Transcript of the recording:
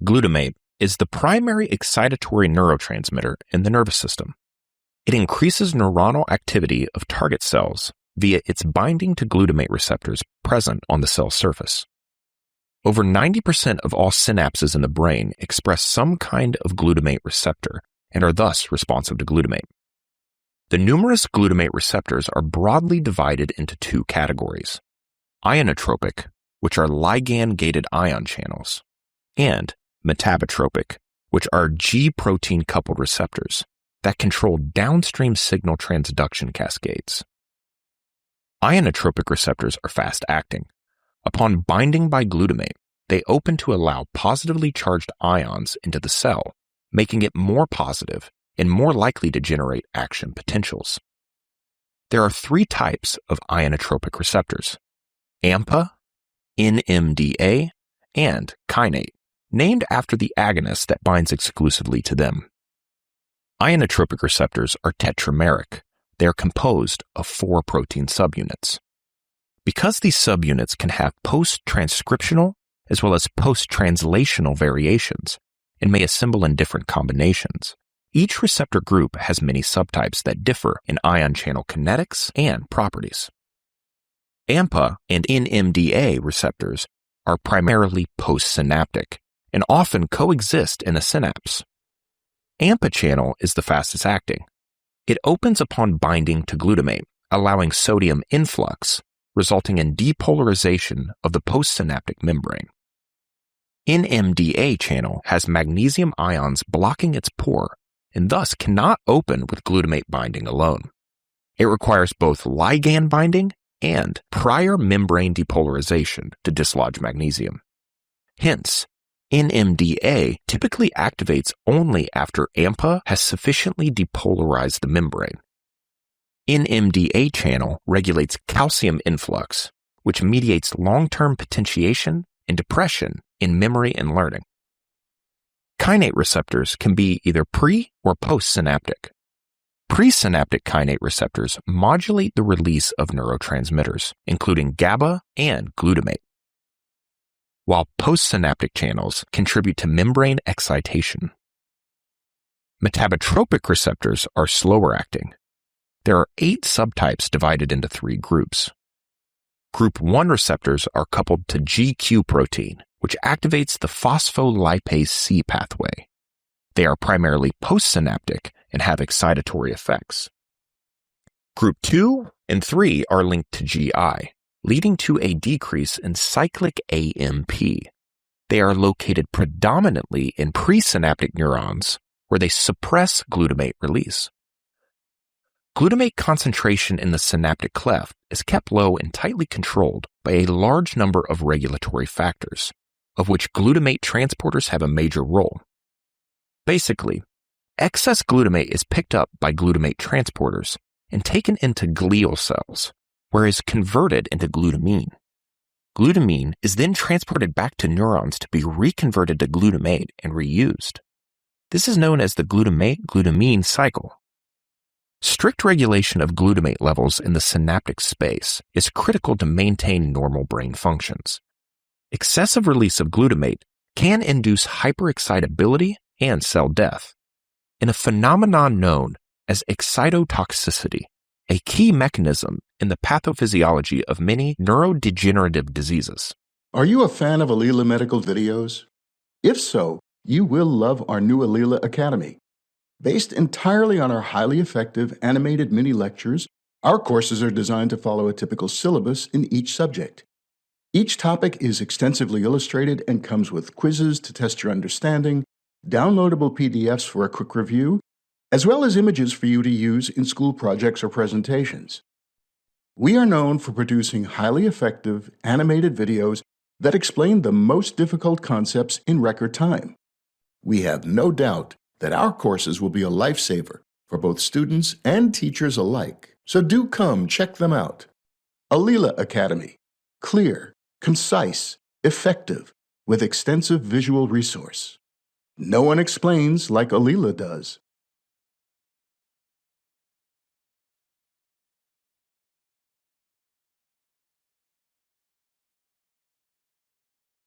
Glutamate is the primary excitatory neurotransmitter in the nervous system. It increases neuronal activity of target cells via its binding to glutamate receptors present on the cell surface. Over 90% of all synapses in the brain express some kind of glutamate receptor and are thus responsive to glutamate. The numerous glutamate receptors are broadly divided into two categories: ionotropic, which are ligand-gated ion channels, and metabotropic, which are G-protein coupled receptors that control downstream signal transduction cascades. Ionotropic receptors are fast-acting. Upon binding by glutamate, they open to allow positively charged ions into the cell, making it more positive and more likely to generate action potentials. There are three types of ionotropic receptors: AMPA, NMDA, and Kainate, named after the agonist that binds exclusively to them. Ionotropic receptors are tetrameric. They are composed of 4 protein subunits. Because these subunits can have post-transcriptional as well as post-translational variations and may assemble in different combinations, each receptor group has many subtypes that differ in ion channel kinetics and properties. AMPA and NMDA receptors are primarily postsynaptic and often coexist in a synapse. AMPA channel is the fastest acting. It opens upon binding to glutamate, allowing sodium influx, resulting in depolarization of the postsynaptic membrane. NMDA channel has magnesium ions blocking its pore and thus cannot open with glutamate binding alone. It requires both ligand binding and prior membrane depolarization to dislodge magnesium. Hence, NMDA typically activates only after AMPA has sufficiently depolarized the membrane. NMDA channel regulates calcium influx, which mediates long-term potentiation and depression in memory and learning. Kainate receptors can be either pre- or postsynaptic. Presynaptic kainate receptors modulate the release of neurotransmitters, including GABA and glutamate, while postsynaptic channels contribute to membrane excitation. Metabotropic receptors are slower acting. There are 8 subtypes divided into 3 groups. Group 1 receptors are coupled to GQ protein, which activates the phospholipase C pathway. They are primarily postsynaptic and have excitatory effects. Group 2 and 3 are linked to GI, leading to a decrease in cyclic AMP. They are located predominantly in presynaptic neurons, where they suppress glutamate release. Glutamate concentration in the synaptic cleft is kept low and tightly controlled by a large number of regulatory factors, of which glutamate transporters have a major role. Basically, excess glutamate is picked up by glutamate transporters and taken into glial cells, where it is converted into glutamine. Glutamine is then transported back to neurons to be reconverted to glutamate and reused. This is known as the glutamate-glutamine cycle. Strict regulation of glutamate levels in the synaptic space is critical to maintain normal brain functions. Excessive release of glutamate can induce hyperexcitability and cell death, in a phenomenon known as excitotoxicity, a key mechanism in the pathophysiology of many neurodegenerative diseases. Are you a fan of Alila Medical videos? If so, you will love our new Alila Academy. Based entirely on our highly effective animated mini lectures, our courses are designed to follow a typical syllabus in each subject. Each topic is extensively illustrated and comes with quizzes to test your understanding, downloadable PDFs for a quick review, as well as images for you to use in school projects or presentations. We are known for producing highly effective animated videos that explain the most difficult concepts in record time. We have no doubt that our courses will be a lifesaver for both students and teachers alike, so do come check them out. Alila Academy. Clear, concise, effective, with extensive visual resource. No one explains like Alila does.